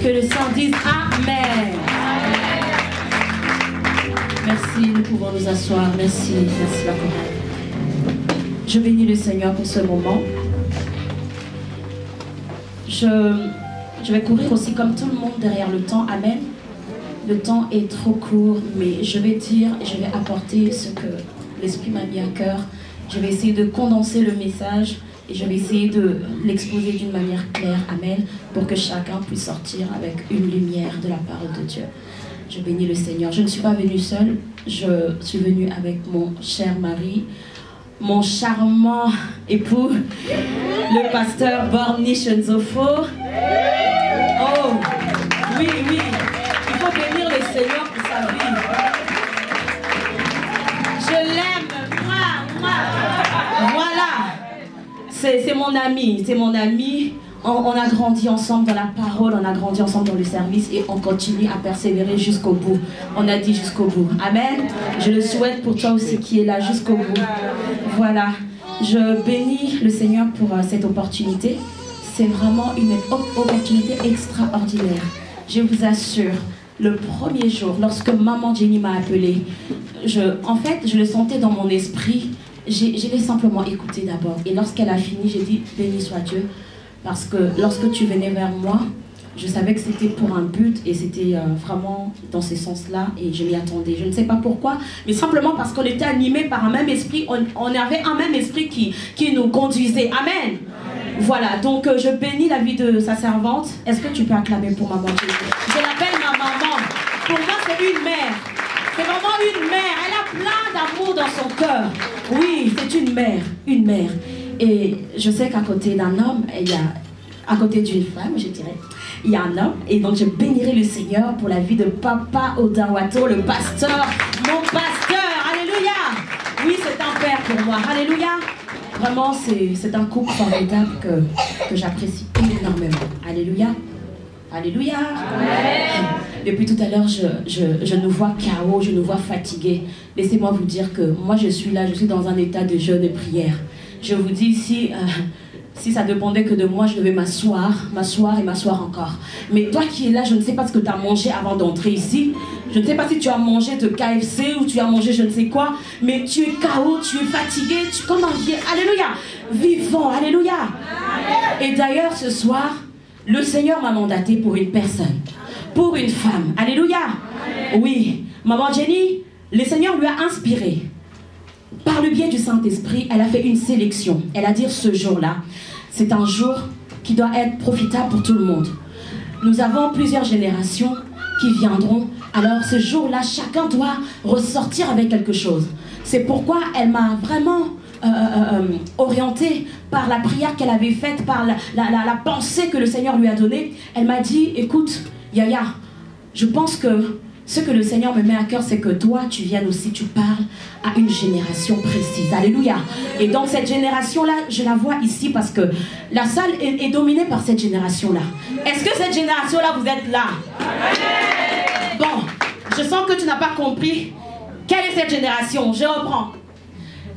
Que le Saint dise Amen. Merci, nous pouvons nous asseoir. Merci, merci la chorale. Je bénis le Seigneur pour ce moment. Je vais courir aussi comme tout le monde derrière le temps. Amen. Le temps est trop court, mais je vais dire et je vais apporter ce que l'Esprit m'a mis à cœur. Je vais essayer de condenser le message et je vais essayer de l'exposer d'une manière claire. Amen. Pour que chacun puisse sortir avec une lumière de la parole de Dieu. Je bénis le Seigneur. Je ne suis pas venue seule. Je suis venue avec mon cher mari, mon charmant époux, le pasteur Borny Shenzofo. Oh, oui, oui. Il faut bénir le Seigneur pour sa vie. Je l'aime. Moi. Voilà. C'est mon ami. C'est mon ami. On a grandi ensemble dans la parole, on a grandi ensemble dans le service et on continue à persévérer jusqu'au bout. On a dit jusqu'au bout. Amen. Je le souhaite pour toi aussi qui est là jusqu'au bout. Voilà. Je bénis le Seigneur pour cette opportunité. C'est vraiment une opportunité extraordinaire. Je vous assure, le premier jour, lorsque maman Jenny m'a appelée, en fait, je le sentais dans mon esprit. Je l'ai simplement écouté d'abord. Et lorsqu'elle a fini, j'ai dit, béni soit Dieu. Parce que lorsque tu venais vers moi, je savais que c'était pour un but et c'était vraiment dans ce sens-là et je m'y attendais. Je ne sais pas pourquoi, mais simplement parce qu'on était animés par un même esprit, on avait un même esprit qui nous conduisait. Amen. Voilà, donc je bénis la vie de sa servante. Est-ce que tu peux acclamer pour maman? Je l'appelle ma maman. Pour moi, c'est une mère. C'est vraiment une mère. Elle a plein d'amour dans son cœur. Oui, c'est une mère. Une mère. Et je sais qu'à côté d'un homme, il y a, à côté d'une femme, je dirais, il y a un homme. Et donc je bénirai le Seigneur pour la vie de Papa Odawato, le pasteur, mon pasteur. Alléluia. Oui, c'est un père pour moi. Alléluia. Vraiment, c'est un couple formidable que j'apprécie énormément. Alléluia. Alléluia. Amen. Depuis tout à l'heure, je nous vois KO, je nous vois fatigués. Laissez-moi vous dire que moi, je suis là, je suis dans un état de jeûne et prière. Je vous dis, si ça dépendait que de moi, je devais m'asseoir et m'asseoir encore. Mais toi qui es là, je ne sais pas ce que tu as mangé avant d'entrer ici. Je ne sais pas si tu as mangé de KFC ou tu as mangé je ne sais quoi. Mais tu es KO, tu es fatigué, tu comme un vieil. Alléluia. Vivant, alléluia. Et d'ailleurs, ce soir, le Seigneur m'a mandaté pour une personne, pour une femme. Alléluia. Oui, maman Jenny, le Seigneur lui a inspiré. Par le biais du Saint-Esprit, elle a fait une sélection. Elle a dit ce jour-là, c'est un jour qui doit être profitable pour tout le monde. Nous avons plusieurs générations qui viendront. Alors ce jour-là, chacun doit ressortir avec quelque chose. C'est pourquoi elle m'a vraiment orientée par la prière qu'elle avait faite, par la pensée que le Seigneur lui a donnée. Elle m'a dit, écoute, Yaya, je pense que ce que le Seigneur me met à cœur, c'est que toi, tu viennes aussi, tu parles à une génération précise. Alléluia. Et donc cette génération-là, je la vois ici parce que la salle est dominée par cette génération-là. Est-ce que cette génération-là, vous êtes là? Bon, je sens que tu n'as pas compris. Quelle est cette génération? Je reprends.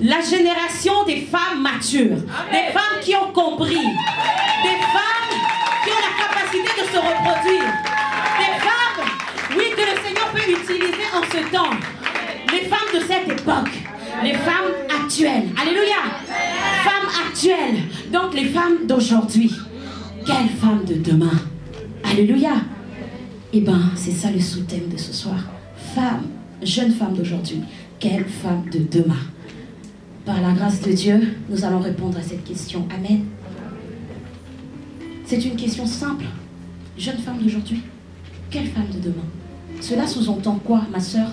La génération des femmes matures. Des femmes qui ont compris. Des femmes qui ont la capacité de se reproduire. Des femmes, oui, que le Seigneur peut utiliser en ce temps. Les femmes de cette époque. Les femmes actuelles. Alléluia. Femmes actuelles. Donc les femmes d'aujourd'hui. Quelles femmes de demain? Alléluia. Eh bien, c'est ça le sous-thème de ce soir. Femmes, jeunes femmes d'aujourd'hui. Quelles femmes de demain? Par la grâce de Dieu, nous allons répondre à cette question. Amen. C'est une question simple. Jeune femme d'aujourd'hui, quelle femme de demain? Cela sous-entend quoi, ma sœur?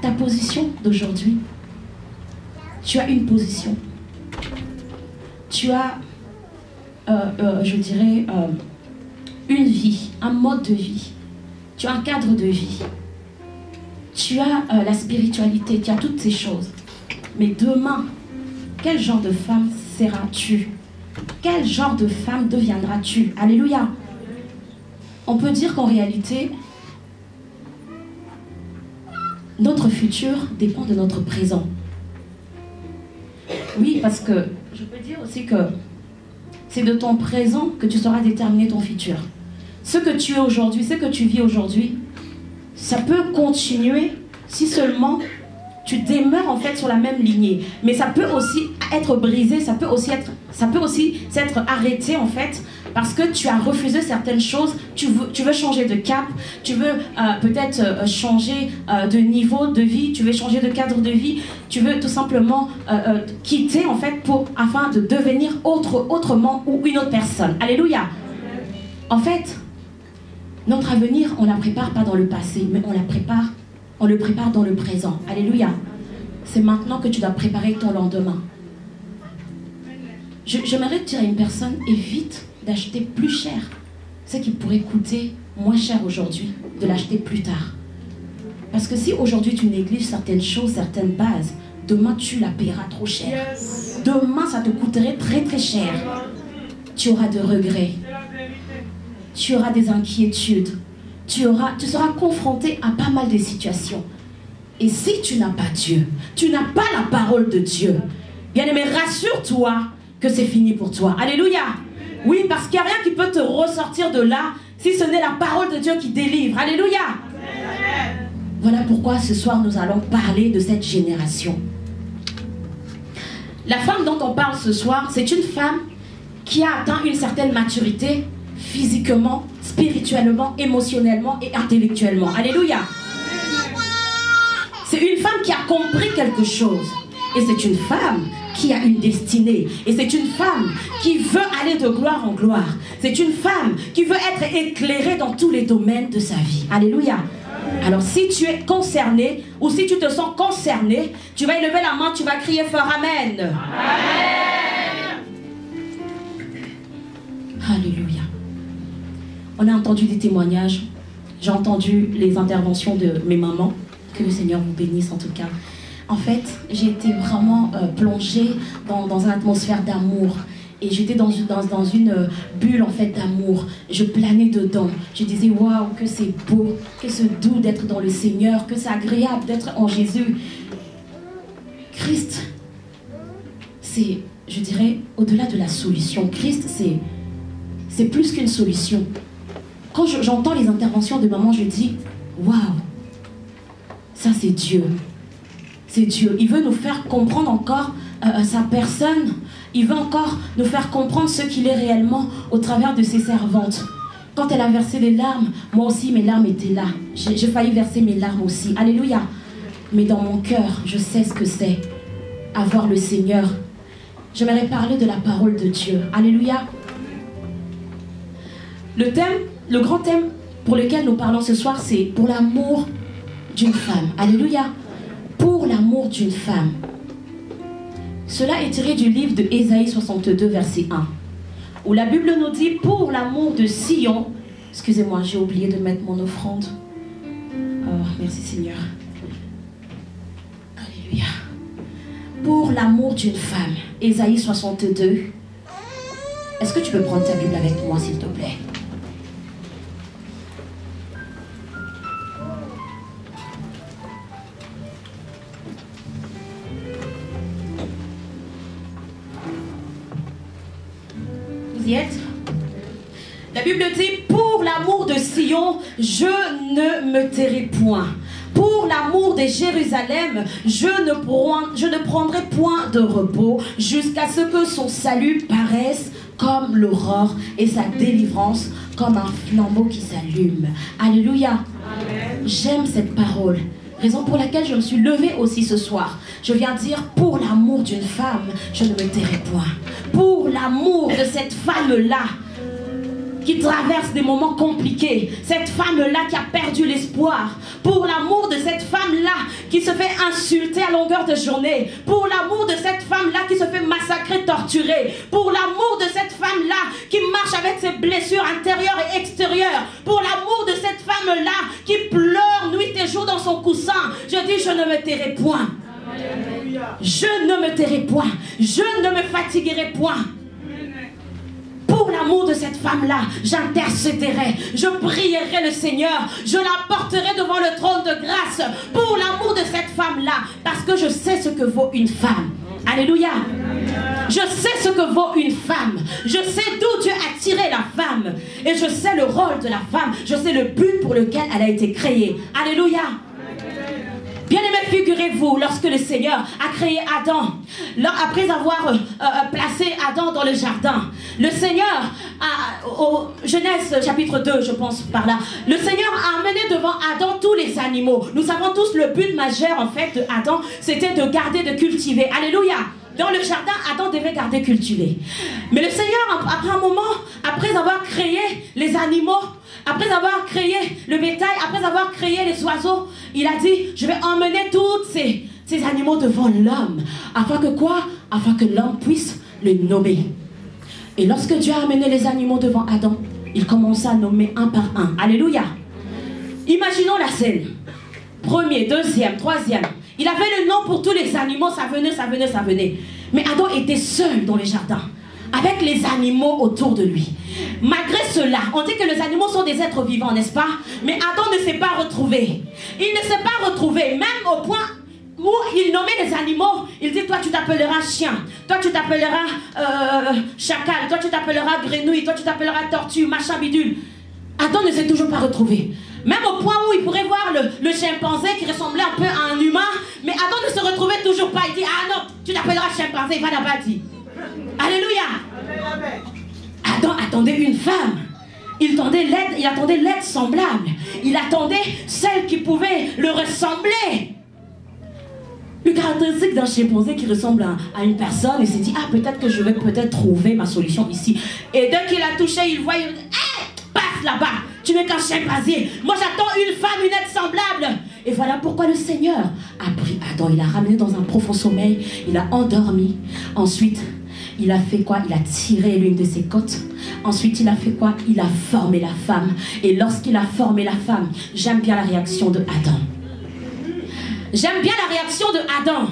Ta position d'aujourd'hui. Tu as une position. Tu as, je dirais, une vie, un mode de vie. Tu as un cadre de vie. Tu as la spiritualité, tu as toutes ces choses. Mais demain, quel genre de femme seras-tu? Quel genre de femme deviendras-tu? Alléluia. On peut dire qu'en réalité, notre futur dépend de notre présent. Oui, parce que je peux dire aussi que c'est de ton présent que tu sauras déterminer ton futur. Ce que tu es aujourd'hui, ce que tu vis aujourd'hui, ça peut continuer si seulement tu demeures en fait sur la même lignée. Mais ça peut aussi être brisé, ça peut aussi s'être arrêté en fait, parce que tu as refusé certaines choses, tu veux changer de cap, tu veux peut-être changer de niveau de vie, tu veux changer de cadre de vie, tu veux tout simplement quitter en fait afin de devenir autrement ou une autre personne. Alléluia. En fait, notre avenir, on ne la prépare pas dans le passé, mais on le prépare dans le présent. Alléluia. C'est maintenant que tu dois préparer ton lendemain. J'aimerais dire à une personne, évite d'acheter plus cher ce qui pourrait coûter moins cher aujourd'hui, de l'acheter plus tard. Parce que si aujourd'hui tu négliges certaines choses, certaines bases, demain tu la paieras trop cher. Demain ça te coûterait très très cher. Tu auras de regrets. Tu auras des inquiétudes. Tu seras confronté à pas mal de situations. Et si tu n'as pas Dieu, tu n'as pas la parole de Dieu, bien-aimé, rassure-toi que c'est fini pour toi. Alléluia. Oui, parce qu'il n'y a rien qui peut te ressortir de là si ce n'est la parole de Dieu qui délivre. Alléluia. Voilà pourquoi ce soir nous allons parler de cette génération. La femme dont on parle ce soir, c'est une femme qui a atteint une certaine maturité physiquement, spirituellement, émotionnellement et intellectuellement. Alléluia. C'est une femme qui a compris quelque chose. Et c'est une femme qui a une destinée. Et c'est une femme qui veut aller de gloire en gloire. C'est une femme qui veut être éclairée dans tous les domaines de sa vie. Alléluia. Alors si tu es concerné ou si tu te sens concerné, tu vas élever la main, tu vas crier fort Amen. Amen. Alléluia. On a entendu des témoignages. J'ai entendu les interventions de mes mamans. Que le Seigneur vous bénisse en tout cas. En fait, j'ai été vraiment plongée dans une atmosphère d'amour. Et j'étais dans une bulle en fait d'amour. Je planais dedans. Je disais, waouh, que c'est beau, que c'est doux d'être dans le Seigneur, que c'est agréable d'être en Jésus. Christ, c'est, je dirais, au-delà de la solution. Christ, c'est plus qu'une solution. Quand j'entends les interventions de maman, je dis, waouh, ça c'est Dieu. C'est Dieu. Il veut nous faire comprendre encore sa personne. Il veut encore nous faire comprendre ce qu'il est réellement au travers de ses servantes. Quand elle a versé les larmes, moi aussi mes larmes étaient là. J'ai failli verser mes larmes aussi. Alléluia. Mais dans mon cœur, je sais ce que c'est avoir le Seigneur. J'aimerais parler de la parole de Dieu. Alléluia. Le grand thème pour lequel nous parlons ce soir, c'est pour l'amour d'une femme. Alléluia. Pour l'amour d'une femme. Cela est tiré du livre de Ésaïe 62, verset 1. Où la Bible nous dit, pour l'amour de Sion. Excusez-moi, j'ai oublié de mettre mon offrande. Oh, merci Seigneur. Alléluia. Pour l'amour d'une femme. Ésaïe 62. Est-ce que tu peux prendre ta Bible avec moi, s'il te plaît? La Bible dit, pour l'amour de Sion, je ne me tairai point. Pour l'amour de Jérusalem, je ne prendrai point de repos jusqu'à ce que son salut paraisse comme l'aurore et sa délivrance comme un flambeau qui s'allume. Alléluia. J'aime cette parole. Raison pour laquelle je me suis levée aussi ce soir. Je viens dire, pour l'amour d'une femme, je ne me tairai point. Pour l'amour de cette femme-là, qui traverse des moments compliqués, cette femme-là qui a perdu l'espoir, pour l'amour de cette femme-là qui se fait insulter à longueur de journée, pour l'amour de cette femme-là qui se fait massacrer, torturer, pour l'amour de cette femme-là qui marche avec ses blessures intérieures et extérieures, pour l'amour de cette femme-là qui pleure nuit et jour dans son coussin, je dis, je ne me tairai point. Je ne me tairai point. Je ne me fatiguerai point. Pour l'amour de cette femme-là, j'intercéderai, je prierai le Seigneur, je la porterai devant le trône de grâce pour l'amour de cette femme-là, parce que je sais ce que vaut une femme. Alléluia. Je sais ce que vaut une femme. Je sais d'où Dieu a tiré la femme. Et je sais le rôle de la femme. Je sais le but pour lequel elle a été créée. Alléluia. Bien-aimés, figurez-vous, lorsque le Seigneur a créé Adam, après avoir placé Adam dans le jardin, le Seigneur, au Genèse chapitre 2, je pense par là, le Seigneur a amené devant Adam tous les animaux. Nous savons tous le but majeur en fait de Adam, c'était de garder, de cultiver. Alléluia. Dans le jardin, Adam devait garder, cultiver. Mais le Seigneur, après un moment, après avoir créé les animaux, après avoir créé le bétail, après avoir créé les oiseaux, il a dit, je vais emmener tous ces animaux devant l'homme. Afin que quoi? Afin que l'homme puisse le nommer. Et lorsque Dieu a amené les animaux devant Adam, il commença à nommer un par un. Alléluia. Imaginons la scène. Premier, deuxième, troisième. Il avait le nom pour tous les animaux, ça venait, ça venait, ça venait. Mais Adam était seul dans le jardin, avec les animaux autour de lui. Malgré cela, on dit que les animaux sont des êtres vivants, n'est-ce pas? Mais Adam ne s'est pas retrouvé. Il ne s'est pas retrouvé, même au point où il nommait les animaux. Il dit, toi tu t'appelleras chien, toi tu t'appelleras chacal, toi tu t'appelleras grenouille, toi tu t'appelleras tortue, machin bidule. Adam ne s'est toujours pas retrouvé. Même au point où il pourrait voir le chimpanzé qui ressemblait un peu à un humain, mais Adam ne se retrouvait toujours pas. Il dit, ah non, tu t'appelleras chimpanzé, il va n'a pas dit. Alléluia. Adam attendait une femme. Il attendait l'aide semblable. Il attendait celle qui pouvait le ressembler. Une caractéristique d'un chimpanzé qui ressemble à une personne, il s'est dit, ah peut-être que je vais trouver ma solution ici. Et dès qu'il a touché, il voit, hey, passe là-bas. Tu n'es qu'un chimpanzé. Moi j'attends une femme, une aide semblable. Et voilà pourquoi le Seigneur a pris Adam. Il l'a ramené dans un profond sommeil. Il l'a endormi. Ensuite, il a fait quoi? Il a tiré l'une de ses côtes. Ensuite, il a fait quoi? Il a formé la femme. Et lorsqu'il a formé la femme, j'aime bien la réaction de Adam. J'aime bien la réaction de Adam.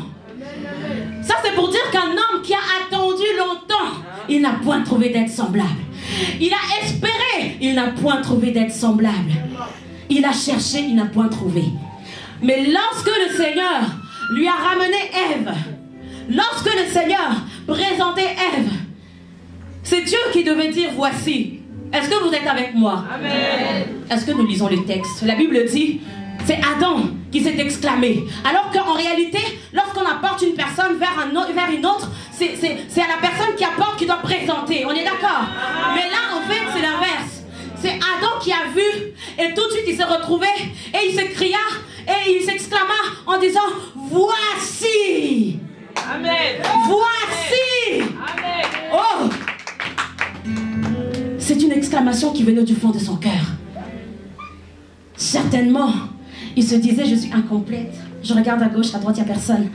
Ça c'est pour dire qu'un homme qui a attendu longtemps, il n'a point trouvé d'aide semblable. Il a espéré, il n'a point trouvé d'aide semblable. Il a cherché, il n'a point trouvé. Mais lorsque le Seigneur lui a ramené Ève, lorsque le Seigneur présentait Ève, c'est Dieu qui devait dire voici. Est-ce que vous êtes avec moi? Amen. Est-ce que nous lisons le texte? La Bible dit, c'est Adam qui s'est exclamé. Alors qu'en réalité, lorsqu'on apporte une personne vers une autre, c'est à la personne qui apporte qui doit présenter. On est d'accord? Mais là, en fait, c'est l'inverse. C'est Adam qui a vu et tout de suite il s'est retrouvé et il s'écria et il s'exclama en disant voici. Amen. Voici. Amen. Oh, c'est une exclamation qui venait du fond de son cœur. Certainement, il se disait je suis incomplète. Je regarde à gauche, à droite, il n'y a personne.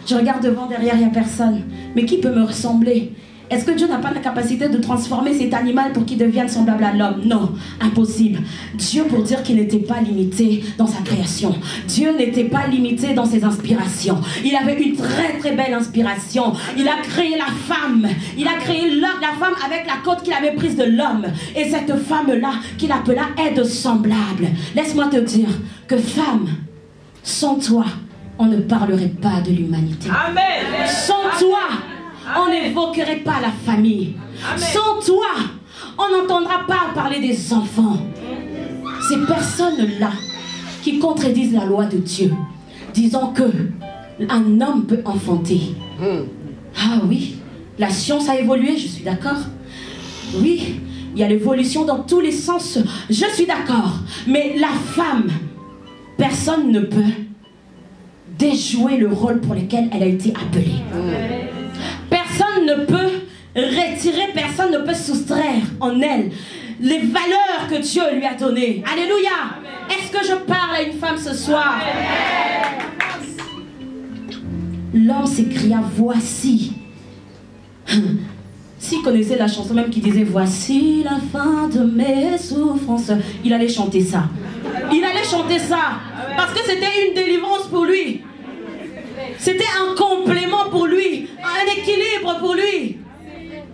Je regarde devant, derrière, il n'y a personne. Mais qui peut me ressembler? Est-ce que Dieu n'a pas la capacité de transformer cet animal pour qu'il devienne semblable à l'homme? Non, impossible. Dieu, pour dire qu'il n'était pas limité dans sa création. Dieu n'était pas limité dans ses inspirations. Il avait une très très belle inspiration. Il a créé la femme. Il a créé la femme avec la côte qu'il avait prise de l'homme. Et cette femme-là, qu'il appela aide semblable. Laisse-moi te dire que femme, sans toi, on ne parlerait pas de l'humanité. Amen. Sans toi, on n'évoquerait pas la famille. Amen. Sans toi, on n'entendra pas parler des enfants. Ces personnes-là qui contredisent la loi de Dieu, disant que un homme peut enfanter. Ah oui, la science a évolué, je suis d'accord. Oui, il y a l'évolution dans tous les sens, je suis d'accord. Mais la femme, personne ne peut déjouer le rôle pour lequel elle a été appelée. Personne ne peut retirer, personne ne peut soustraire en elle les valeurs que Dieu lui a données. Alléluia. Est-ce que je parle à une femme ce soir? L'homme s'écria voici. S'il connaissait la chanson même qui disait voici la fin de mes souffrances, il allait chanter ça. Il allait chanter ça parce que c'était une délivrance pour lui. C'était un complément pour lui, un équilibre pour lui.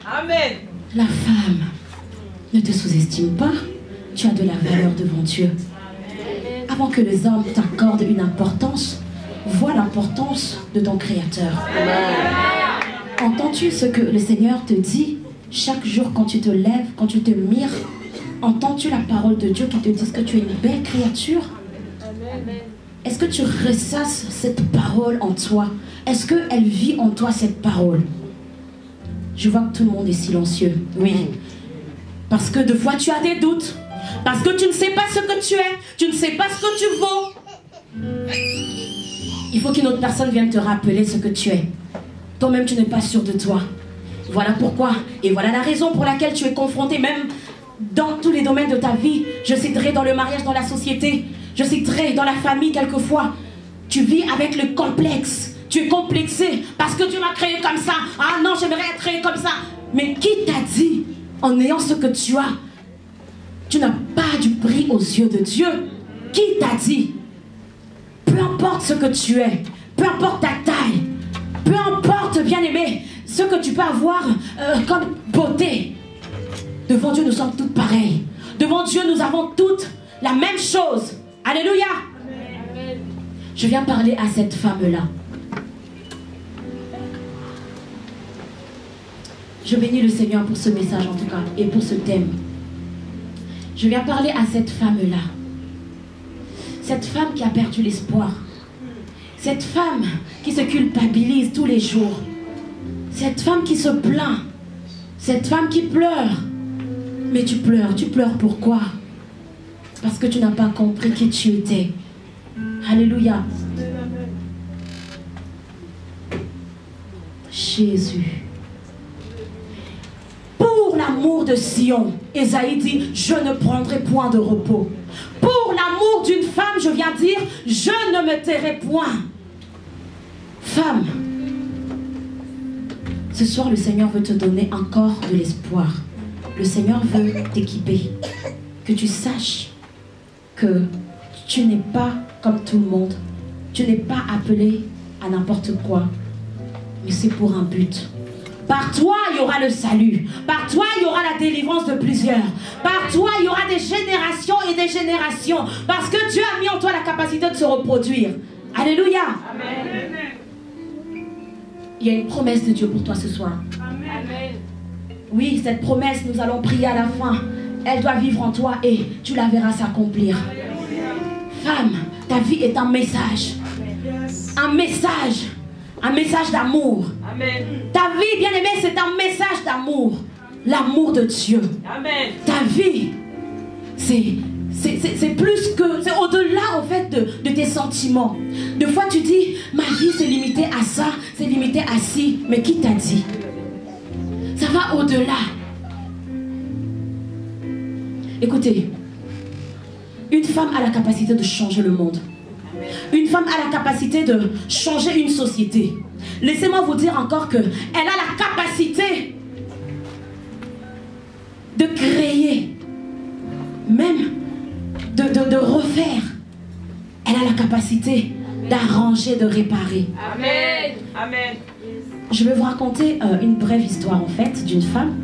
Amen. La femme, ne te sous-estime pas. Tu as de la valeur devant Dieu. Avant que les hommes t'accordent une importance, vois l'importance de ton Créateur. Amen. Entends-tu ce que le Seigneur te dit chaque jour quand tu te lèves, quand tu te mires? Entends-tu la parole de Dieu qui te dit que tu es une belle créature? Est-ce que tu ressasses cette parole en toi? Est-ce qu'elle vit en toi cette parole? Je vois que tout le monde est silencieux. Oui. Parce que des fois tu as des doutes. Parce que tu ne sais pas ce que tu es. Tu ne sais pas ce que tu vaux. Il faut qu'une autre personne vienne te rappeler ce que tu es. Toi-même tu n'es pas sûr de toi. Voilà pourquoi. Et voilà la raison pour laquelle tu es confronté même dans tous les domaines de ta vie. Je citerai dans le mariage, dans la société. Je citerai dans la famille quelquefois. Tu vis avec le complexe. Tu es complexé parce que Dieu m'a créé comme ça. Ah non, j'aimerais être créé comme ça. Mais qui t'a dit, en ayant ce que tu as, tu n'as pas du prix aux yeux de Dieu? Qui t'a dit? Peu importe ce que tu es, peu importe ta taille, peu importe, bien-aimé, ce que tu peux avoir comme beauté, devant Dieu nous sommes toutes pareilles. Devant Dieu nous avons toutes la même chose. Alléluia. Amen. Je viens parler à cette femme-là. Je bénis le Seigneur pour ce message en tout cas et pour ce thème. Je viens parler à cette femme-là. Cette femme qui a perdu l'espoir. Cette femme qui se culpabilise tous les jours. Cette femme qui se plaint. Cette femme qui pleure. Mais tu pleures pourquoi? Parce que tu n'as pas compris qui tu étais. Alléluia. Jésus. Pour l'amour de Sion, Ésaïe dit, je ne prendrai point de repos. Pour l'amour d'une femme, je viens dire, je ne me tairai point. Femme, ce soir le Seigneur veut te donner encore de l'espoir. Le Seigneur veut t'équiper. Que tu saches que tu n'es pas comme tout le monde. Tu n'es pas appelé à n'importe quoi. Mais c'est pour un but. Par toi, il y aura le salut. Par toi, il y aura la délivrance de plusieurs. Par toi, il y aura des générations et des générations. Parce que Dieu a mis en toi la capacité de se reproduire. Alléluia. Amen. Il y a une promesse de Dieu pour toi ce soir. Amen. Oui, cette promesse, nous allons prier à la fin. Elle doit vivre en toi et tu la verras s'accomplir. Femme, ta vie est un message. Un message. Un message d'amour. Ta vie, bien-aimée, c'est un message d'amour. L'amour de Dieu. Amen. Ta vie, c'est plus que... C'est au-delà, en fait, de tes sentiments. Des fois, tu dis, ma vie, c'est limité à ça, c'est limité à ci. Mais qui t'a dit? Ça va au-delà. Écoutez, une femme a la capacité de changer le monde. Une femme a la capacité de changer une société. Laissez-moi vous dire encore qu'elle a la capacité de créer, même de refaire. Elle a la capacité d'arranger, de réparer. Amen. Amen. Je vais vous raconter une brève histoire en fait d'une femme.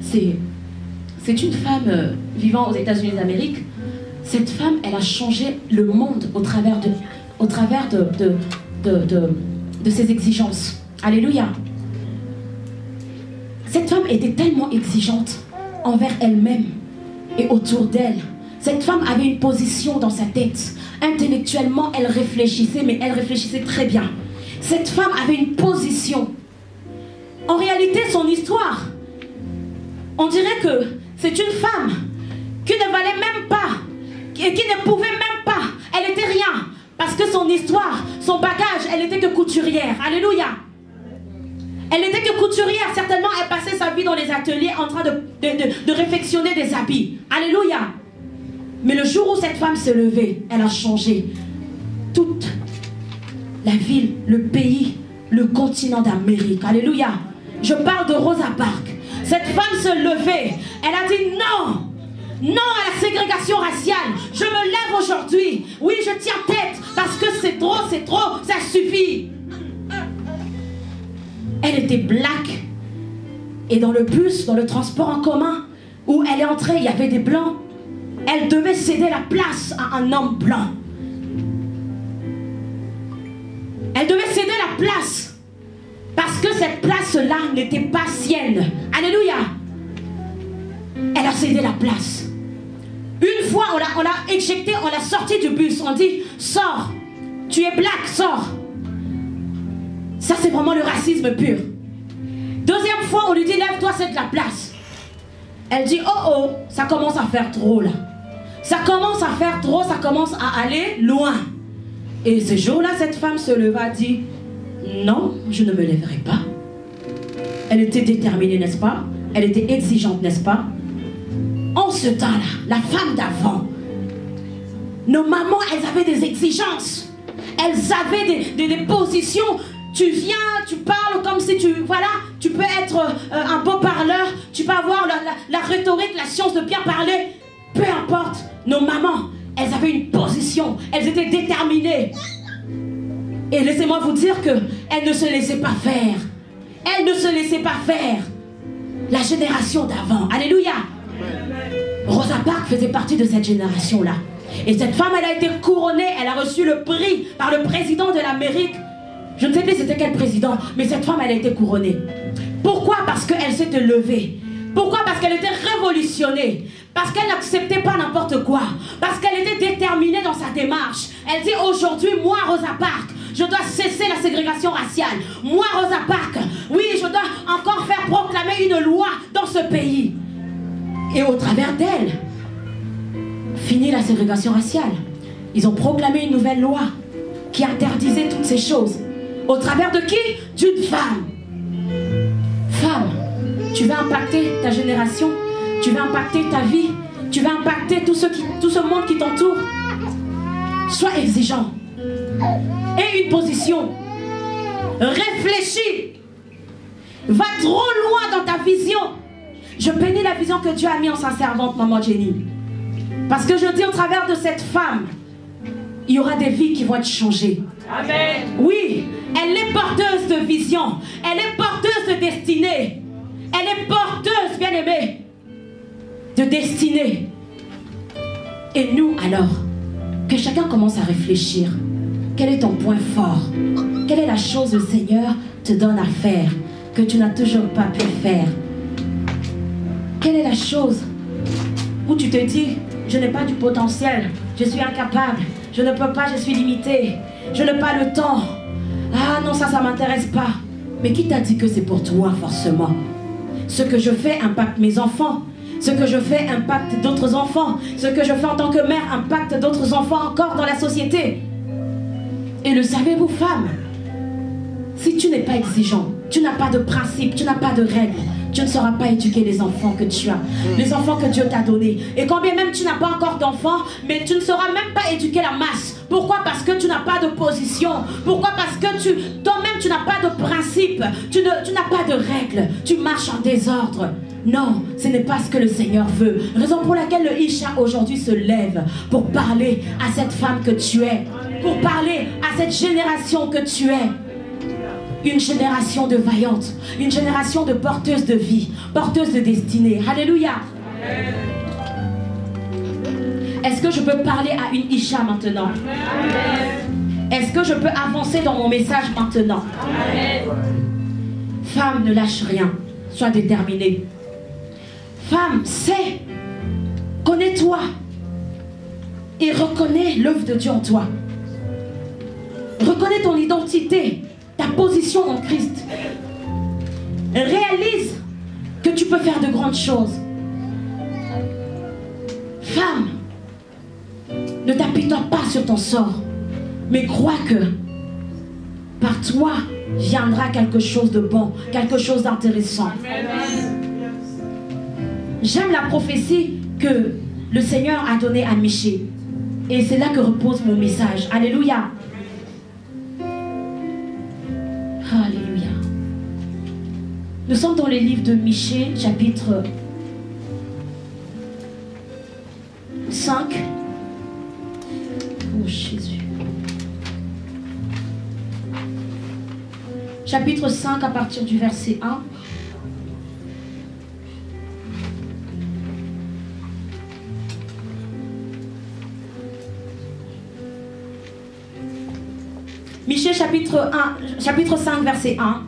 C'est une femme vivant aux États-Unis d'Amérique. Cette femme, elle a changé le monde au travers de ses exigences. Alléluia. Cette femme était tellement exigeante envers elle-même et autour d'elle. Cette femme avait une position dans sa tête. Intellectuellement, elle réfléchissait, mais elle réfléchissait très bien. Cette femme avait une position. En réalité, son histoire, on dirait que c'est une femme qui ne valait même pas, et qui ne pouvait même pas. Elle n'était rien. Parce que son histoire, son bagage, elle n'était que couturière. Alléluia. Elle n'était que couturière. Certainement, elle passait sa vie dans les ateliers en train de réfectionner des habits. Alléluia. Mais le jour où cette femme s'est levée, elle a changé toute la ville, le pays, le continent d'Amérique. Alléluia. Je parle de Rosa Parks. Cette femme se levait. Elle a dit non. Non à la ségrégation raciale. Je me lève aujourd'hui. Oui, je tiens tête parce que c'est trop, ça suffit. Elle était black. Et dans le bus, dans le transport en commun, où elle est entrée, il y avait des blancs. Elle devait céder la place à un homme blanc. Elle devait céder la place. Parce que cette place place-là n'était pas sienne. Alléluia. Elle a cédé la place. Une fois, on l'a éjectée, on l'a sortie du bus. On dit, sors. Tu es black, sors. Ça, c'est vraiment le racisme pur. Deuxième fois, on lui dit, lève-toi, c'est de la place. Elle dit, oh oh, ça commence à faire trop là. Ça commence à faire trop, ça commence à aller loin. Et ce jour-là, cette femme se leva et dit, non, je ne me lèverai pas. Elle était déterminée, n'est-ce pas? Elle était exigeante, n'est-ce pas? En ce temps-là, la femme d'avant, nos mamans, elles avaient des exigences. Elles avaient des positions. Tu viens, tu parles comme si tu... Voilà, tu peux être un beau parleur. Tu peux avoir la rhétorique, la science de bien parler. Peu importe. Nos mamans, elles avaient une position. Elles étaient déterminées. Et laissez-moi vous dire qu'elles ne se laissaient pas faire. Elles ne se laissaient pas faire. La génération d'avant. Alléluia. Rosa Parks faisait partie de cette génération-là. Et cette femme, elle a été couronnée. Elle a reçu le prix par le président de l'Amérique. Je ne sais plus c'était quel président, mais cette femme, elle a été couronnée. Pourquoi? Parce qu'elle s'était levée. Pourquoi? Parce qu'elle était révolutionnée. Parce qu'elle n'acceptait pas n'importe quoi. Parce qu'elle était déterminée dans sa démarche. Elle dit aujourd'hui, moi, Rosa Parks, je dois cesser la ségrégation raciale. Moi, Rosa Parks, oui, je dois encore faire proclamer une loi dans ce pays. Et au travers d'elle, finit la ségrégation raciale. Ils ont proclamé une nouvelle loi qui interdisait toutes ces choses. Au travers de qui? D'une femme. Femme, tu vas impacter ta génération, tu vas impacter ta vie, tu vas impacter tout ce monde qui t'entoure. Sois exigeant. Aie une position. Réfléchis. Va trop loin dans ta vision. Je bénis la vision que Dieu a mise en sa servante, maman Jenny. Parce que je dis au travers de cette femme, il y aura des vies qui vont être changées. Amen. Oui, elle est porteuse de vision. Elle est porteuse de destinée. Elle est porteuse, bien-aimée, de destinée. Et nous, alors, que chacun commence à réfléchir. Quel est ton point fort? Quelle est la chose que le Seigneur te donne à faire que tu n'as toujours pas pu faire? Quelle est la chose où tu te dis, je n'ai pas du potentiel, je suis incapable, je ne peux pas, je suis limité, je n'ai pas le temps. Ah non, ça ne m'intéresse pas. Mais qui t'a dit que c'est pour toi forcément? Ce que je fais impacte mes enfants. Ce que je fais impacte d'autres enfants. Ce que je fais en tant que mère impacte d'autres enfants encore dans la société. Et le savez-vous, femme? Si tu n'es pas exigeant, tu n'as pas de principe, tu n'as pas de règles, tu ne sauras pas éduquer les enfants que tu as, les enfants que Dieu t'a donnés. Et quand bien même tu n'as pas encore d'enfants, mais tu ne sauras même pas éduquer la masse. Pourquoi? Parce que tu n'as pas de position. Pourquoi? Parce que toi-même tu n'as pas de principe, tu n'as pas de règles, tu marches en désordre. Non, ce n'est pas ce que le Seigneur veut. Raison pour laquelle le Isha aujourd'hui se lève pour parler à cette femme que tu es, pour parler à cette génération que tu es. Une génération de vaillantes, une génération de porteuses de vie, porteuses de destinée. Alléluia. Est-ce que je peux parler à une Isha maintenant? Est-ce que je peux avancer dans mon message maintenant? Femme, ne lâche rien. Sois déterminée. Femme, sais, connais-toi et reconnais l'œuvre de Dieu en toi. Reconnais ton identité, ta position en Christ. Réalise que tu peux faire de grandes choses. Femme, ne t'apitoie pas sur ton sort, mais crois que par toi viendra quelque chose de bon, quelque chose d'intéressant. J'aime la prophétie que le Seigneur a donnée à Michée. Et c'est là que repose mon message. Alléluia. Alléluia. Nous sommes dans les livres de Michée, chapitre 5. Oh Jésus. Chapitre 5 à partir du verset 1. Michée chapitre 5 verset 1.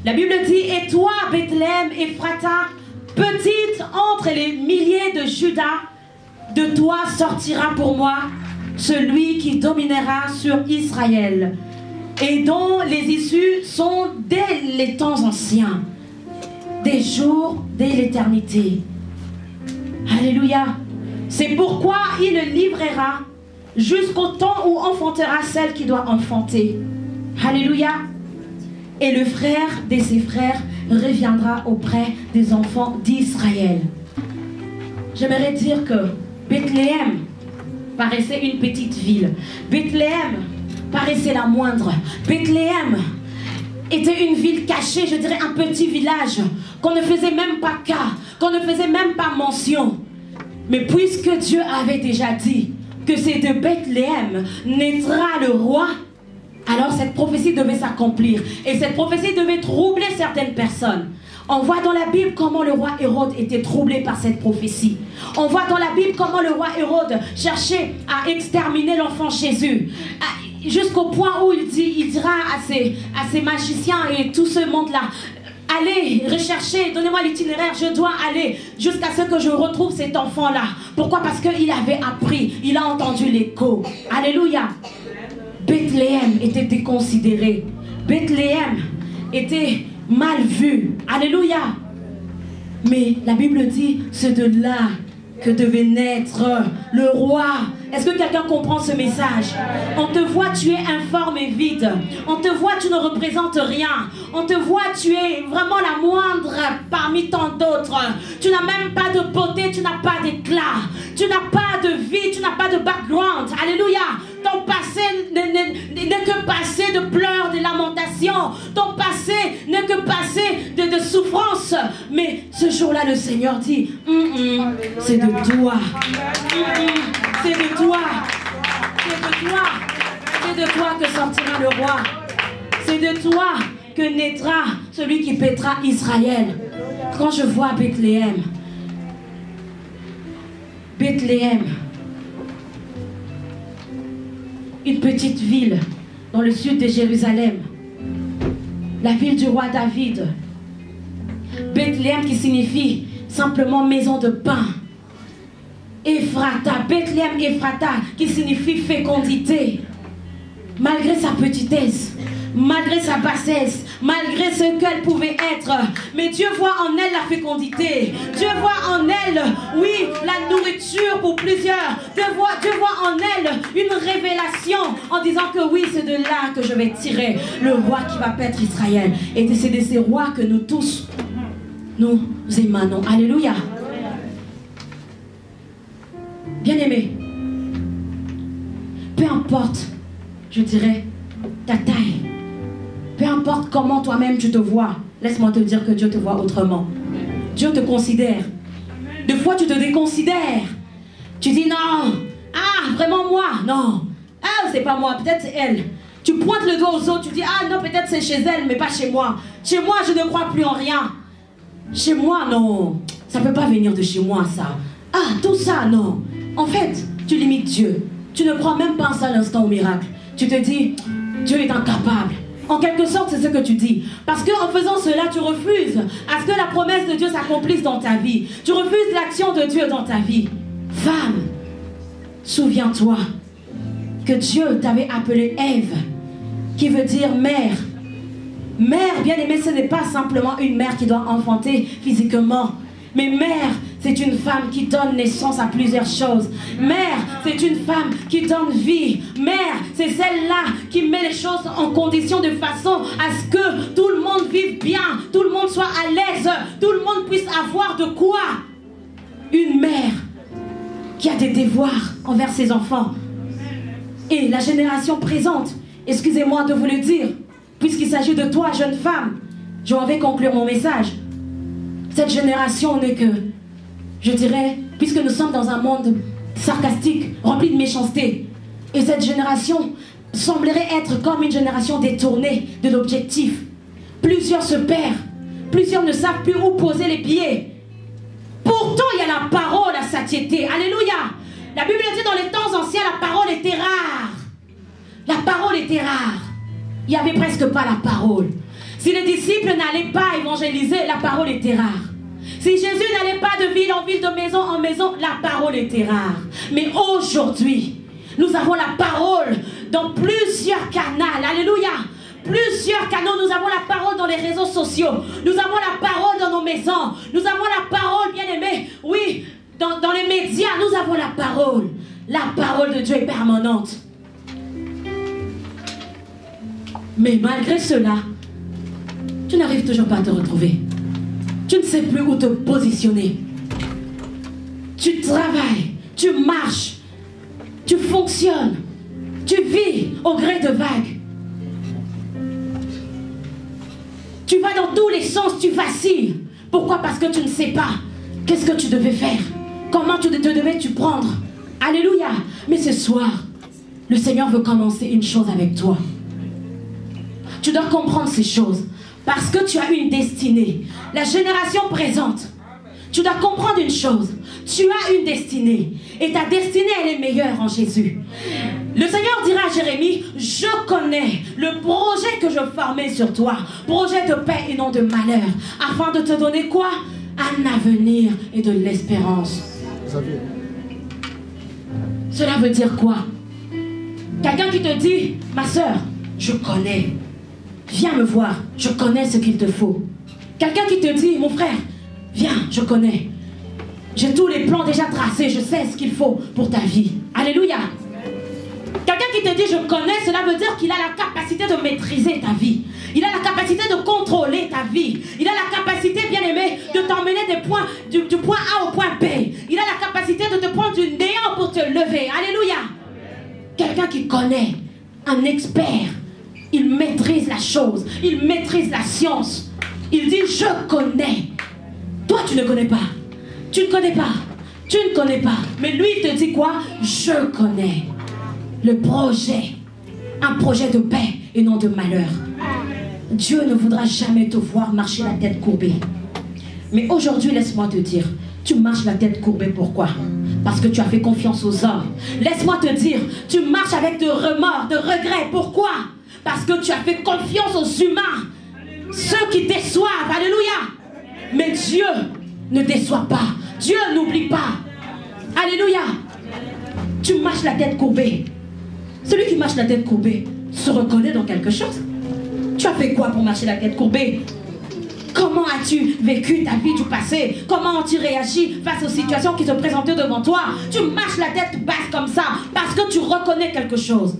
La Bible dit, et toi, Bethléem, Ephrata, petite entre les milliers de Juda, de toi sortira pour moi celui qui dominera sur Israël, et dont les issues sont dès les temps anciens, des jours, dès l'éternité. Alléluia. C'est pourquoi il le livrera jusqu'au temps où enfantera celle qui doit enfanter. Alléluia. Et le frère de ses frères reviendra auprès des enfants d'Israël. J'aimerais dire que Bethléem paraissait une petite ville. Bethléem paraissait la moindre. Bethléem était une ville cachée, je dirais un petit village, qu'on ne faisait même pas cas, qu'on ne faisait même pas mention. Mais puisque Dieu avait déjà dit que c'est de Bethléem naîtra le roi, alors cette prophétie devait s'accomplir. Et cette prophétie devait troubler certaines personnes. On voit dans la Bible comment le roi Hérode était troublé par cette prophétie. On voit dans la Bible comment le roi Hérode cherchait à exterminer l'enfant Jésus. Jusqu'au point où il dira à ses magiciens et tout ce monde-là, allez rechercher, donnez-moi l'itinéraire, je dois aller jusqu'à ce que je retrouve cet enfant-là. Pourquoi? Parce qu'il avait appris, il a entendu l'écho. Alléluia. Bethléem était déconsidéré. Bethléem était mal vu. Alléluia. Mais la Bible dit, c'est de là que devait naître le roi. Est-ce que quelqu'un comprend ce message? On te voit, tu es informe et vide. On te voit, tu ne représentes rien. On te voit, tu es vraiment la moindre parmi tant d'autres. Tu n'as même pas de beauté, tu n'as pas d'éclat. Tu n'as pas de vie, tu n'as pas de background. Alléluia. Ton passé n'est que passé de pleurs, de lamentations. Ton passé n'est que passé de souffrance. Mais ce jour-là, le Seigneur dit, c'est de toi. C'est de toi. C'est de toi. C'est de toi que sortira le roi. C'est de toi que naîtra celui qui paîtra Israël. Quand je vois Bethléem, une petite ville dans le sud de Jérusalem, la ville du roi David. Bethléem qui signifie simplement maison de pain. Ephrata, Bethléem Ephrata qui signifie fécondité. Malgré sa petitesse, malgré sa bassesse, malgré ce qu'elle pouvait être, mais Dieu voit en elle la fécondité. Dieu voit en elle, oui, la nourriture pour plusieurs. Dieu voit en elle une révélation en disant que oui, c'est de là que je vais tirer le roi qui va paître Israël. Et c'est de ces rois que nous tous, nous émanons. Alléluia. Bien-aimé, peu importe, je dirais, ta taille, peu importe comment toi-même tu te vois, laisse-moi te dire que Dieu te voit autrement. Dieu te considère. Des fois, tu te déconsidères. Tu dis non, ah, vraiment moi, non. Ah, c'est pas moi, peut-être c'est elle. Tu pointes le doigt aux autres, tu dis, ah non, peut-être c'est chez elle, mais pas chez moi. Chez moi, je ne crois plus en rien. Chez moi, non, ça ne peut pas venir de chez moi, ça. Ah, tout ça, non. En fait, tu limites Dieu. Tu ne crois même pas un seul instant au miracle. Tu te dis, Dieu est incapable. En quelque sorte, c'est ce que tu dis. Parce qu'en faisant cela, tu refuses à ce que la promesse de Dieu s'accomplisse dans ta vie. Tu refuses l'action de Dieu dans ta vie. Femme, souviens-toi que Dieu t'avait appelée Ève, qui veut dire mère. Mère, bien aimée, ce n'est pas simplement une mère qui doit enfanter physiquement. Mais mère, c'est une femme qui donne naissance à plusieurs choses. Mère, c'est une femme qui donne vie. Mère, c'est celle-là qui met les choses en condition de façon à ce que tout le monde vive bien, tout le monde soit à l'aise, tout le monde puisse avoir de quoi. Une mère qui a des devoirs envers ses enfants. Et la génération présente, excusez-moi de vous le dire, puisqu'il s'agit de toi, jeune femme, je vais conclure mon message. Cette génération n'est que, je dirais, puisque nous sommes dans un monde sarcastique, rempli de méchanceté, et cette génération semblerait être comme une génération détournée de l'objectif. Plusieurs se perdent, plusieurs ne savent plus où poser les pieds. Pourtant, il y a la parole à satiété. Alléluia. La Bible dit dans les temps anciens, la parole était rare. La parole était rare. il n'y avait presque pas la parole. Si les disciples n'allaient pas évangéliser, la parole était rare. Si Jésus n'allait pas de ville en ville, de maison en maison, la parole était rare. Mais aujourd'hui, nous avons la parole dans plusieurs canaux. Alléluia. Plusieurs canaux. Nous avons la parole dans les réseaux sociaux. Nous avons la parole dans nos maisons. Nous avons la parole, bien aimée. Oui, dans les médias, nous avons la parole. La parole de Dieu est permanente. Mais malgré cela, tu n'arrives toujours pas à te retrouver. Tu ne sais plus où te positionner. Tu travailles, tu marches, tu fonctionnes, tu vis au gré de vagues. Tu vas dans tous les sens, tu vacilles. Pourquoi? Parce que tu ne sais pas qu'est-ce que tu devais faire. Comment te devais-tu prendre? Alléluia. Mais ce soir, le Seigneur veut commencer une chose avec toi. Tu dois comprendre ces choses. Parce que tu as une destinée. La génération présente. Tu dois comprendre une chose. Tu as une destinée. Et ta destinée, elle est meilleure en Jésus. Le Seigneur dira à Jérémie, je connais le projet que je formais sur toi. Projet de paix et non de malheur. Afin de te donner quoi? Un avenir et de l'espérance. Cela veut dire quoi? Quelqu'un qui te dit, ma soeur, je connais. Viens me voir, je connais ce qu'il te faut. Quelqu'un qui te dit, mon frère, viens, je connais. J'ai tous les plans déjà tracés, je sais ce qu'il faut pour ta vie. Alléluia. Quelqu'un qui te dit, je connais, cela veut dire qu'il a la capacité de maîtriser ta vie. Il a la capacité de contrôler ta vie. Il a la capacité, bien aimé, de t'emmener du point A au point B. Il a la capacité de te prendre du néant pour te lever. Alléluia. Quelqu'un qui connaît, un expert. Il maîtrise la chose. Il maîtrise la science. Il dit, je connais. Toi, tu ne connais pas. Tu ne connais pas. Tu ne connais pas. Mais lui, il te dit quoi? Je connais. Le projet. Un projet de paix et non de malheur. Dieu ne voudra jamais te voir marcher la tête courbée. Mais aujourd'hui, laisse-moi te dire, tu marches la tête courbée, pourquoi? Parce que tu as fait confiance aux hommes. Laisse-moi te dire, tu marches avec de remords, de regrets, pourquoi? Parce que tu as fait confiance aux humains. Ceux qui déçoivent, alléluia. Mais Dieu ne déçoit pas. Dieu n'oublie pas. Alléluia. Tu marches la tête courbée. Celui qui marche la tête courbée se reconnaît dans quelque chose. Tu as fait quoi pour marcher la tête courbée? Comment as-tu vécu ta vie du passé? Comment as-tu réagi face aux situations qui se présentaient devant toi? Tu marches la tête basse comme ça parce que tu reconnais quelque chose.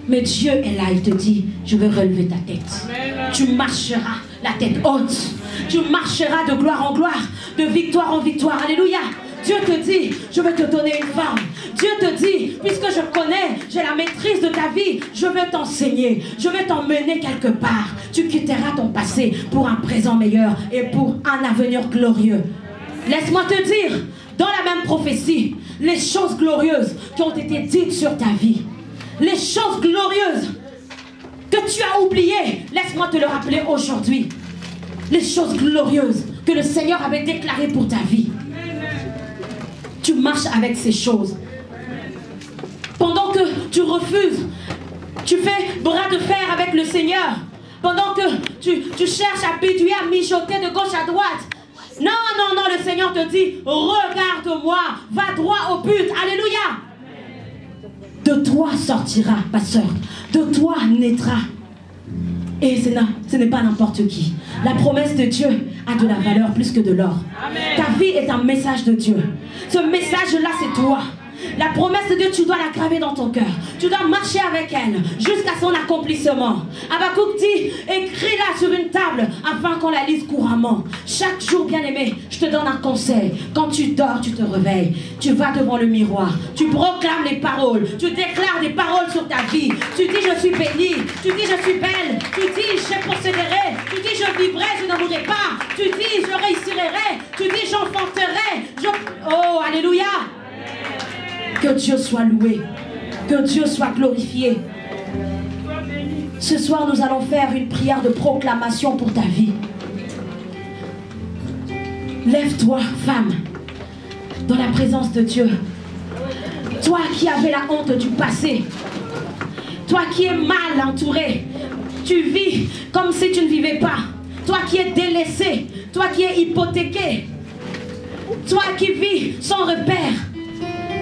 Mais Dieu est là, il te dit, je vais relever ta tête. Amen. Tu marcheras la tête haute. Tu marcheras de gloire en gloire, de victoire en victoire. Alléluia. Dieu te dit, je vais te donner une femme. Dieu te dit, puisque je connais, j'ai la maîtrise de ta vie, je vais t'enseigner, je vais t'emmener quelque part. Tu quitteras ton passé pour un présent meilleur et pour un avenir glorieux. Laisse-moi te dire, dans la même prophétie, les choses glorieuses qui ont été dites sur ta vie, les choses glorieuses que tu as oubliées, laisse-moi te le rappeler aujourd'hui. Les choses glorieuses que le Seigneur avait déclarées pour ta vie. Tu marches avec ces choses. Pendant que tu refuses, tu fais bras de fer avec le Seigneur. Pendant que tu cherches à bidouiller, à mijoter de gauche à droite. Non, non, non, le Seigneur te dit, regarde-moi, va droit au but. Alléluia. De toi sortira, ma soeur. De toi naîtra. Et ce n'est pas n'importe qui. La promesse de Dieu a de la valeur plus que de l'or. Ta vie est un message de Dieu. Ce message-là, c'est toi. La promesse de Dieu, tu dois la graver dans ton cœur. Tu dois marcher avec elle jusqu'à son accomplissement. Habakkuk dit, écris-la sur une table afin qu'on la lise couramment. Chaque jour, bien-aimé, je te donne un conseil. Quand tu dors, tu te réveilles. Tu vas devant le miroir. Tu proclames les paroles. Tu déclares des paroles sur ta vie. Tu dis, je suis bénie. Tu dis, je suis belle. Tu dis, je procéderai. Tu dis, je vivrai, je n'en mourrai pas. Tu dis, je réussirai. Tu dis, j'enfanterai. Oh, alléluia. Que Dieu soit loué, que Dieu soit glorifié. Ce soir, nous allons faire une prière de proclamation pour ta vie. Lève-toi, femme, dans la présence de Dieu. Toi qui avais la honte du passé, Toi qui es mal entouré, tu vis comme si tu ne vivais pas. Toi qui es délaissé, toi qui es hypothéqué, toi qui vis sans repère,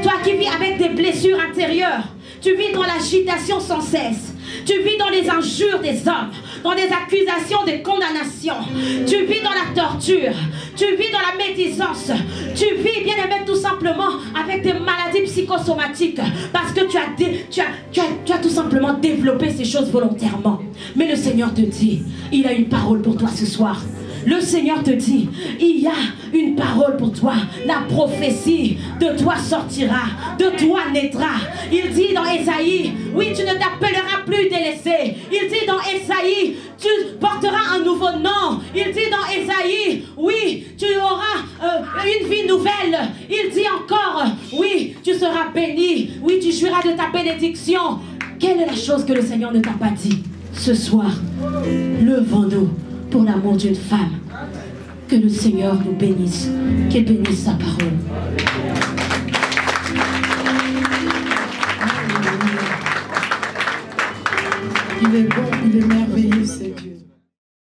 toi qui vis avec des blessures intérieures, tu vis dans l'agitation sans cesse. Tu vis dans les injures des hommes, dans des accusations, des condamnations. Tu vis dans la torture. Tu vis dans la médisance. Tu vis, bien aimé, tout simplement avec des maladies psychosomatiques. Parce que tu as tout simplement développé ces choses volontairement. Mais le Seigneur te dit, il a une parole pour toi ce soir. Le Seigneur te dit, il y a une parole pour toi. La prophétie de toi sortira, de toi naîtra. Il dit dans Ésaïe, oui, tu ne t'appelleras plus délaissé. Il dit dans Ésaïe, tu porteras un nouveau nom. Il dit dans Ésaïe, oui, tu auras une vie nouvelle. Il dit encore, oui, tu seras béni. Oui, tu jouiras de ta bénédiction. Quelle est la chose que le Seigneur ne t'a pas dit ce soir? Levons-nous pour l'amour d'une femme. Que le Seigneur nous bénisse, qu'il bénisse sa parole. Il est bon.